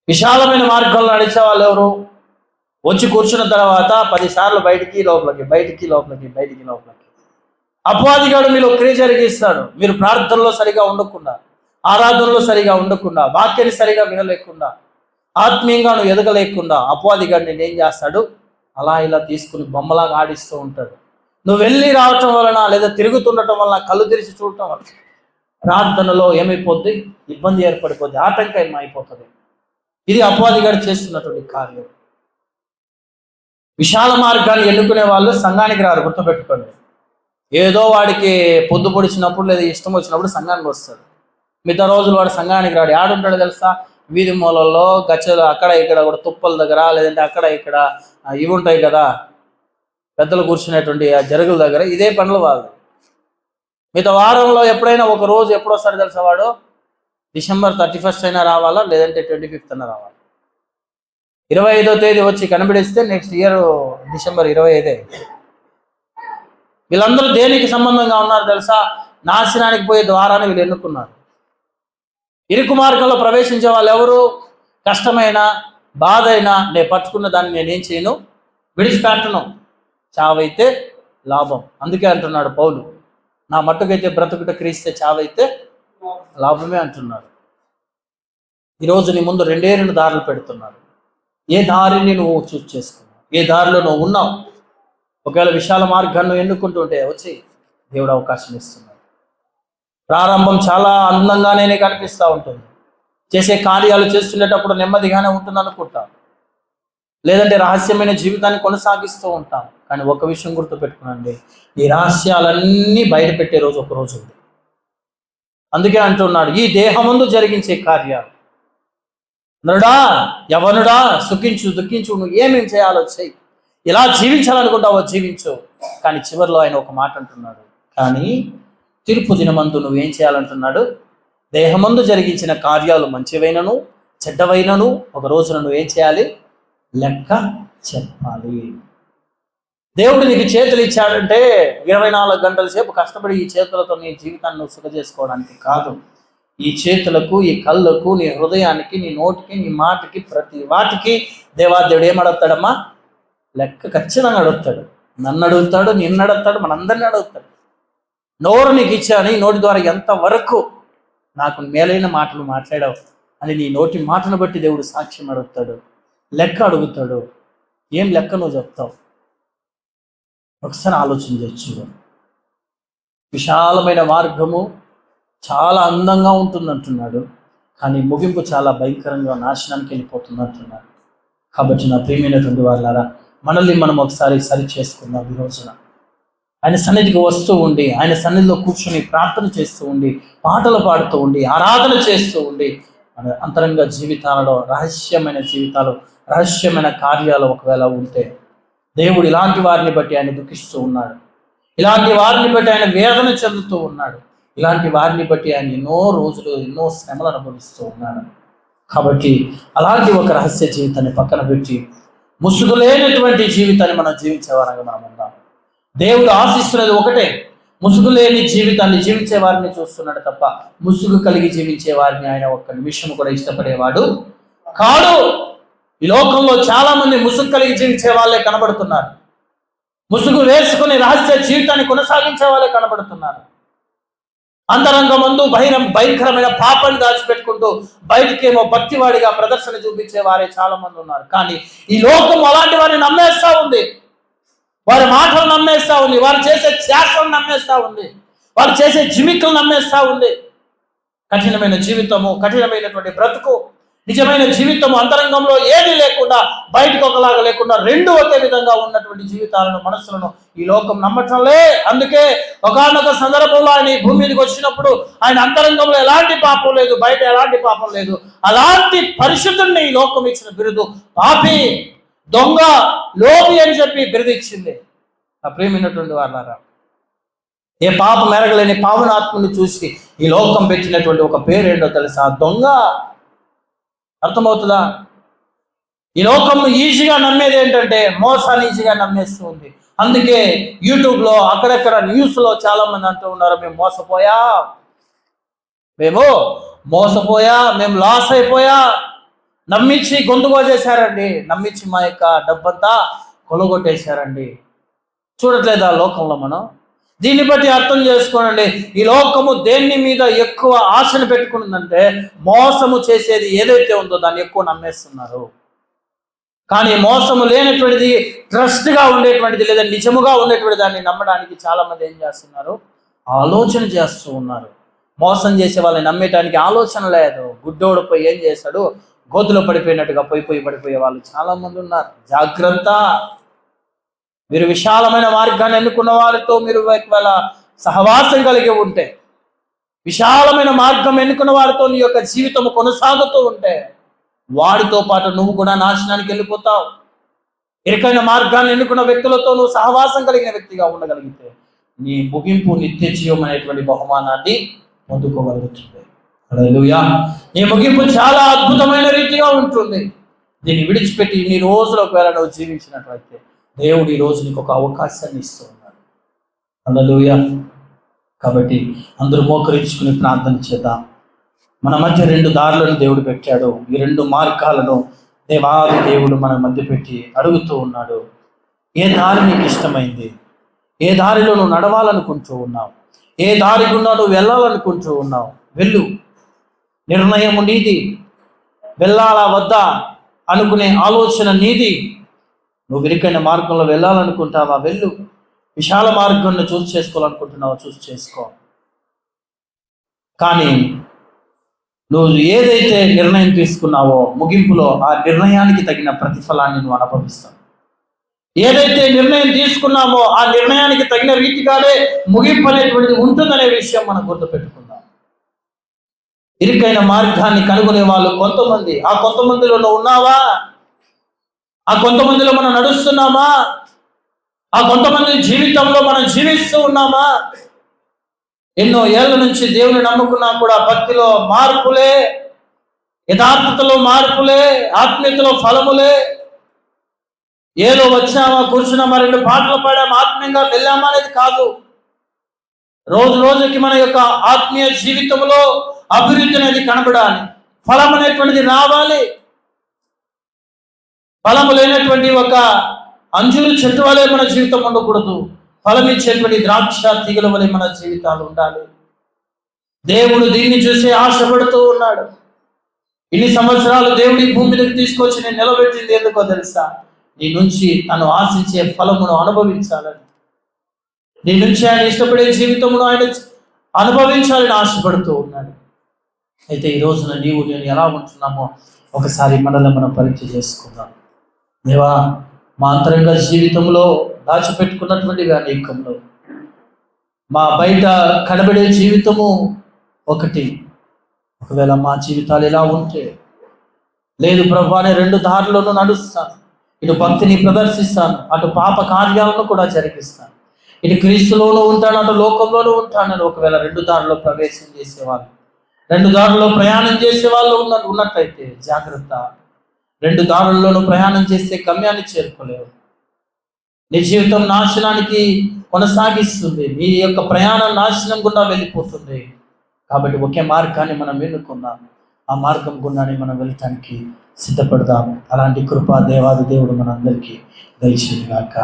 విశాలమైన మార్గంలో నడిచే వాళ్ళు ఎవరు? వచ్చి కూర్చున్న తర్వాత 10 సార్లు బయటికి లోపలికి. అపవాదిగాడు మీలో క్రియ జరిగిస్తాడు. మీరు ప్రార్థనలో సరిగా ఉండకుండా, ఆరాధనలో సరిగా ఉండకుండా, వాక్యాన్ని సరిగా వినలేకుండా, ఆత్మీయంగా నువ్వు ఎదగలేకుండా అపవాదిగాడు నేను ఏం చేస్తాడు, అలా ఇలా తీసుకుని బొమ్మలాగా ఆడిస్తూ ఉంటాడు. నువ్వు వెళ్ళి రావటం వలన లేదా తిరుగుతుండటం వలన, కళ్ళు తెరిచి చూడటం వలన ప్రార్థనలో ఏమైపోద్ది, ఇబ్బంది ఏర్పడిపోద్ది, ఆటంకం అయిపోతుంది. ఇది అపవాదిగాడు చేస్తున్నటువంటి కార్యం. విశాల మార్గాన్ని ఎన్నుకునే వాళ్ళు సంఘానికి రారు, గుర్తుపెట్టుకోండి. ఏదో వాడికి పొద్దు పొడిచినప్పుడు లేదా ఇష్టం వచ్చినప్పుడు సంఘానికి వస్తాడు. మిగతా రోజులు వాడు సంఘానికి రాడు. ఆడుంటాడు తెలుసా, వీధి మూలల్లో, గచ్చలు, అక్కడ ఇక్కడ కూడా తుప్పల దగ్గర, లేదంటే అక్కడ ఇక్కడ ఇవి ఉంటాయి కదా పెద్దలు కూర్చునేటువంటి ఆ జరుగుల దగ్గర, ఇదే పనులు వాళ్ళు. మిగతా వారంలో ఎప్పుడైనా ఒక రోజు ఎప్పుడొస్తాడు తెలుసా వాడు, December 31st అయినా రావాలా, లేదంటే 25th అయినా రావాలా. 25వ తేదీ వచ్చి కనిపిస్తే నెక్స్ట్ ఇయర్ December 25. వీళ్ళందరూ దేనికి సంబంధంగా ఉన్నారు తెలుసా, నాశనానికి పోయే ద్వారాన్ని వీళ్ళు ఎన్నుకున్నారు. ఇరుకు మార్గంలో ప్రవేశించే వాళ్ళు ఎవరు, కష్టమైన బాధ అయినా నేను పట్టుకున్న దాన్ని నేనేం చేయను, విడిచిపెట్టను, చావైతే లాభం. అందుకే అంటున్నాడు పౌలు, నా మట్టుకైతే బ్రతుకుట క్రీస్తే, చావైతే లాభమే అంటున్నాడు. ఈరోజు నీ ముందు 2 దారులు పెడుతున్నాడు. ఏ దారిని నువ్వు చూస్ చేసుకున్నావు, ఏ దారిలో నువ్వు ఉన్నావు. ఒకవేళ విశాల మార్గాన్ని ఎన్నుకుంటుంటే వచ్చి దేవుడు అవకాశం ఇస్తున్నాడు. ప్రారంభం చాలా అందంగానే కనిపిస్తూ ఉంటుంది. చేసే కార్యాలు చేస్తుండేటప్పుడు నెమ్మదిగానే ఉంటుంది అనుకుంటాం, లేదంటే రహస్యమైన జీవితాన్ని కొనసాగిస్తూ ఉంటాం. కానీ ఒక విషయం గుర్తుపెట్టుకునండి, ఈ రహస్యాలన్నీ బయట పెట్టే రోజు ఒక రోజు ఉంది. అందుకే అంటున్నాడు, ఈ దేహమందు జరిగించే కార్యాలు, నరుడా యవనుడా, సుఖించు దుఃఖించు, నువ్వు ఏమేమి చేయాలో చెయ్యి, ఇలా జీవించాలనుకుంటావో జీవించు. కానీ చివరిలో ఆయన ఒక మాట అంటున్నాడు, కానీ తీర్పు దినమందు నువ్వేం చేయాలంటున్నాడు, దేహమందు జరిగించిన కార్యాలు మంచివైనను చెడ్డవైనను ఒక రోజున నువ్వేం చేయాలి, లెక్క చెప్పాలి. దేవుడు నీకు చేతులు ఇచ్చాడంటే 24 గంటల సేపు కష్టపడి ఈ చేతులతో నీ జీవితాన్ని నువ్వు సుఖ చేసుకోవడానికి కాదు. ఈ చేతులకు, ఈ కళ్ళకు, నీ హృదయానికి, నీ నోటికి, నీ మాటకి, ప్రతి వాటికి దేవాదేవుడు ఏమడుగుతాడమ్మా, లెక్క ఖచ్చితంగా అడుగుతాడు. నన్ను అడుగుతాడు, నిన్ను అడుగుతాడు, మనందరినీ అడుగుతాడు. నోరు నీకు ఇచ్చాను, ఈ నోటి ద్వారా ఎంతవరకు నాకు మేలైన మాటలు మాట్లాడావు అని నీ నోటి మాటను బట్టి దేవుడు సాక్ష్యం అడుగుతాడు, లెక్క అడుగుతాడు. ఏం లెక్క నువ్వు చెప్తావు, ఒకసారి ఆలోచన చేయొచ్చు. విశాలమైన మార్గము చాలా అందంగా ఉంటుంది అంటున్నాడు, కానీ ముగింపు చాలా భయంకరంగా నాశనానికి వెళ్ళిపోతుంది అంటున్నాడు. కాబట్టి నా ప్రియమైనటువంటి వాళ్ళారా, మనల్ని మనం ఒకసారి సరి చేసుకుందాం. ఈ రోజున ఆయన సన్నిధికి వస్తూ ఉండి, ఆయన సన్నిధిలో కూర్చొని ప్రార్థన చేస్తూ ఉండి, పాటలు పాడుతూ ఉండి, ఆరాధన చేస్తూ ఉండి, మన అంతరంగ జీవితాలలో రహస్యమైన జీవితాలు, రహస్యమైన కార్యాలు ఒకవేళ ఉంటే, దేవుడు ఇలాంటి వారిని బట్టి ఆయన దుఃఖిస్తూ ఉన్నాడు. ఇలాంటి వారిని బట్టి ఆయన వేదన చెందుతూ ఉన్నాడు. ఇలాంటి వారిని బట్టి ఆయన ఎన్నో రోజులు ఎన్నో శ్రమలు అనుభవిస్తూ ఉన్నాడు. కాబట్టి అలాంటి ఒక రహస్య జీవితాన్ని పక్కన పెట్టి ముసుగు లేనటువంటి జీవితాన్ని మనం జీవించేవారంగా మనం ఉందాం. దేవుడు ఆశిస్తున్నది ఒకటే, ముసుగు లేని జీవితాన్ని జీవించే వారిని చూస్తున్నాడు తప్ప ముసుగు కలిగి జీవించే వారిని ఆయన ఒక్క నిమిషం కూడా ఇష్టపడేవాడు కాడు. ఈ లోకంలో చాలా మంది ముసుగు కలిగి జీవించే వాళ్ళే కనబడుతున్నారు. ముసుగు వేసుకుని రహస్య జీవితాన్ని కొనసాగించే వాళ్ళే కనబడుతున్నారు. అంతరంగమందు భయంకరమైన పాపాన్ని దాచిపెట్టుకుంటూ బయటికేమో భక్తివాడిగా ప్రదర్శన చూపించే వారే చాలా మంది ఉన్నారు. కానీ ఈ లోకం అలాంటి వారిని నమ్మేస్తా ఉంది, వారి మాటలు నమ్మేస్తా ఉంది, వారు చేసే త్యాగం నమ్మేస్తా ఉంది, వారు చేసే జిమికలు నమ్మేస్తా ఉంది. కఠినమైన జీవితము, కఠినమైనటువంటి బ్రతుకు, నిజమైన జీవితము అంతరంగంలో ఏది లేకుండా, బయటకు ఒకలాగా లేకుండా, రెండు ఒకే విధంగా ఉన్నటువంటి జీవితాలను, మనసులను ఈ లోకం నమ్మటంలే. అందుకే ఒకానొక సందర్భంలో ఆయన ఈ భూమి మీదకి వచ్చినప్పుడు ఆయన అంతరంగంలో ఎలాంటి పాపం లేదు, బయట ఎలాంటి పాపం లేదు. అలాంటి పరిశుద్ధుడిని ఈ లోకం ఇచ్చిన బిరుదు పాపి, దొంగ, లోపి అని చెప్పి బిరుదు ఇచ్చింది. ఆ ప్రియమైనటువంటి వాళ్ళారా, ఏ పాపం మెరగలేని పావనాత్మని చూసి ఈ లోకం పెట్టినటువంటి ఒక పేరేంటో తెలుసా? దొంగ. అర్థమవుతుందా? ఈ లోకం ఈజీగా నమ్మేది ఏంటంటే మోసాన్ని ఈజీగా నమ్మేస్తూ ఉంది. అందుకే యూట్యూబ్లో అక్కడెక్కడ న్యూస్లో చాలా మంది అంటూ ఉన్నారు, మేము మోసపోయా, మేము లాస్ అయిపోయా, నమ్మించి గొంతుగో చేశారండి, నమ్మించి మా యొక్క డబ్బంతా కొలగొట్టేశారండి. చూడట్లేదా లోకంలో మనం? దీన్ని బట్టి అర్థం చేసుకోనండి, ఈ లోకము దేన్ని మీద ఎక్కువ ఆశను పెట్టుకుంటుందంటే మోసము చేసేది ఏదైతే ఉందో దాన్ని ఎక్కువ నమ్మేస్తున్నారు. కానీ మోసము లేనటువంటిది, ట్రస్ట్గా ఉండేటువంటిది లేదా నిజముగా ఉండేటువంటి దాన్ని నమ్మడానికి చాలా మంది ఏం చేస్తున్నారు, ఆలోచన చేస్తూ ఉన్నారు. మోసం చేసే వాళ్ళని నమ్మేటానికి ఆలోచన లేదు. గుడ్డోడు పోయి ఏం చేశాడు, గోతులో పడిపోయినట్టుగా పడిపోయే వాళ్ళు చాలా మంది ఉన్నారు. జాగ్రత్త. మీరు విశాలమైన మార్గాన్ని ఎన్నుకున్న వారితో మీరు ఒకవేళ సహవాసం కలిగి ఉంటే, విశాలమైన మార్గం ఎన్నుకున్న వారితో నీ యొక్క జీవితం కొనసాగుతూ ఉంటే, వాడితో పాటు నువ్వు కూడా నాశనానికి వెళ్ళిపోతావు. ఇరుకైన మార్గాన్ని ఎన్నుకున్న వ్యక్తులతో నువ్వు సహవాసం కలిగిన వ్యక్తిగా ఉండగలిగితే నీ ముగింపు నిత్య జీవం అనేటువంటి బహుమానాన్ని పొందుకోగలుగుతుంది. హల్లెలూయా. నీ ముగింపు చాలా అద్భుతమైన రీతిగా ఉంటుంది. దీన్ని విడిచిపెట్టి నీ రోజులు ఒకవేళ నువ్వు జీవించినట్లయితే దేవుడు ఈ రోజు నీకు ఒక అవకాశాన్ని ఇస్తూ ఉన్నాడు. హల్లెలూయా. కాబట్టి అందరూ మోకరించుకుని ప్రార్థన చేద్దాం. మన మధ్య 2 దారులను దేవుడు పెట్టాడు. ఈ 2 మార్గాలను దేవాది దేవుడు మన మధ్య పెట్టి అడుగుతూ ఉన్నాడు, ఏ దారి నీకు ఇష్టమైంది? ఏ దారిలో నువ్వు నడవాలనుకుంటూ ఉన్నావు? ఏ దారి గుండా నువ్వు వెళ్ళాలనుకుంటూ ఉన్నావు? వెళ్ళు. నిర్ణయం నీది. వెళ్ళాలా వద్దా అనుకునే ఆలోచన నీది. నువ్వు ఇరుకైన మార్గంలో వెళ్ళాలనుకుంటావా? వెళ్ళు. విశాల మార్గాన్ని చూస్ చేసుకోవాలనుకుంటున్నావా? చూస్ చేసుకో. కానీ నువ్వు ఏదైతే నిర్ణయం తీసుకున్నావో ముగింపులో ఆ నిర్ణయానికి తగిన ప్రతిఫలాన్ని నువ్వు అనుభవిస్తావు. ఏదైతే నిర్ణయం తీసుకున్నామో ఆ నిర్ణయానికి తగిన రీతిగానే ముగింపు అనేటువంటిది ఉంటుందనే విషయం మనం గుర్తుపెట్టుకుందాం. ఇరుకైన మార్గాన్ని కనుగొనే వాళ్ళు కొంతమంది. ఆ కొంతమందిలో నువ్వు ఉన్నావా? ఆ కొంతమందిలో మనం నడుస్తున్నామా? ఆ కొంతమంది జీవితంలో మనం జీవిస్తూ ఉన్నామా? ఎన్నో ఏళ్ల నుంచి దేవుని నమ్ముకున్నా కూడా భక్తిలో మార్పులే, యథార్థతలో మార్పులే, ఆత్మీయతలో ఫలములే. ఏదో వచ్చామా, కూర్చున్నామా, 2 పాటలు పాడామా, ఆత్మీయంగా వెళ్ళామా అనేది కాదు. రోజు రోజుకి మన యొక్క ఆత్మీయ జీవితంలో అభివృద్ధి అనేది కనబడాలి. ఫలం అనేటువంటిది రావాలి. ఫలము లేనటువంటి ఒక అంజూరు చెట్టు వలె మన జీవితం ఉండకూడదు. ఫలమిచ్చేటువంటి ద్రాక్ష తీగల వలె మన జీవితాలు ఉండాలి. దేవుడు దీన్ని చూసి ఆశపడుతూ ఉన్నాడు. ఇన్ని సంవత్సరాలు దేవుడి భూమి మీదకి తీసుకొచ్చి నేను నిలబెట్టింది ఎందుకో తెలుసా? నీ నుంచి తను ఆశించే ఫలమును అనుభవించాలని, నీ నుంచి ఆయన ఇష్టపడే జీవితమును ఆయన అనుభవించాలని ఆశపడుతూ ఉన్నాడు. అయితే ఈ రోజున నీవు నేను ఎలా ఉంటున్నామో ఒకసారి మనల్ని మనం పరీక్ష చేసుకుందాం. దేవా, మా అంతరంగ జీవితంలో దాచిపెట్టుకున్నటువంటి అనేకంలో మా బయట కనబడే జీవితము ఒకటి. ఒకవేళ మా జీవితాలు ఎలా ఉంటే, లేదు ప్రభు అనే 2 దారులను నడుస్తాను, ఇటు భక్తిని ప్రదర్శిస్తాను, అటు పాప కార్యాలను కూడా జరిగిస్తాను, ఇటు క్రీస్తులోనూ ఉంటాను, అటు లోకంలోనూ ఉంటానని ఒకవేళ 2 దారుల్లో ప్రవేశం చేసేవాళ్ళు, 2 దారుల్లో ప్రయాణం చేసే వాళ్ళు ఉన్నట్లయితే జాగ్రత్త. 2 దారుల్లోనూ ప్రయాణం చేస్తే గమ్యాన్ని చేరుకోలేవు. నీ జీవితం నాశనానికి కొనసాగిస్తుంది. నీ యొక్క ప్రయాణం నాశనం గుండా వెళ్ళిపోతుంది. కాబట్టి ఒకే మార్గాన్ని మనం ఎన్నుకుందాం. ఆ మార్గం గుండానే మనం వెళ్ళటానికి సిద్ధపడదాం. అలాంటి కృప దేవాది దేవుడు మనందరికీ దయచేయుగాక.